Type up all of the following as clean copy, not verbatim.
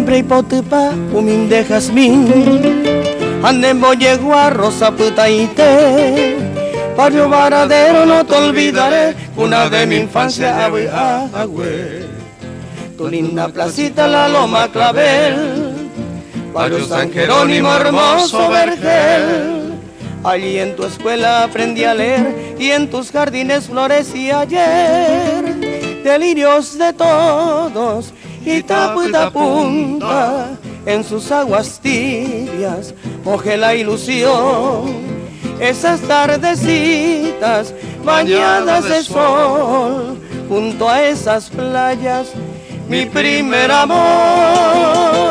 Siempre hipotepa, humilde jazmín, anden boyegua, rosa puta y té. Barrio Varadero no te olvidaré, cuna de mi infancia, agüe. Tu linda placita, la Loma Clavel, barrio San Jerónimo, hermoso vergel. Allí en tu escuela aprendí a leer y en tus jardines florecí ayer. Delirios de todos y taputa punta, en sus aguas tibias mojé la ilusión. Esas tardecitas bañadas de sol, junto a esas playas, mi primer amor.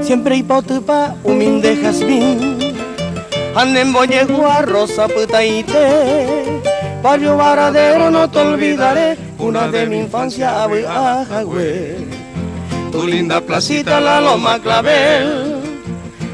Siempre hipotepa, humilde jazmín, anden boyegua, rosa puta y té. Barrio Varadero no te olvidaré, una de mi infancia, agüe. Tu linda placita, la Loma Clavel,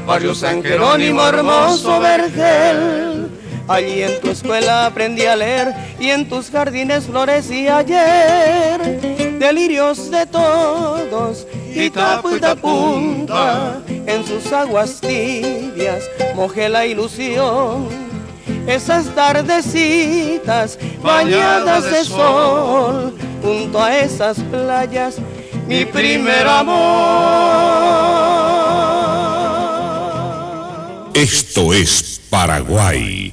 barrio San Jerónimo, hermoso vergel. Allí en tu escuela aprendí a leer y en tus jardines florecí ayer. Delirios de todos y taputa punta, en sus aguas tibias mojé la ilusión. Esas tardecitas bañadas de sol, junto a esas playas, mi primer amor. Esto es Paraguay.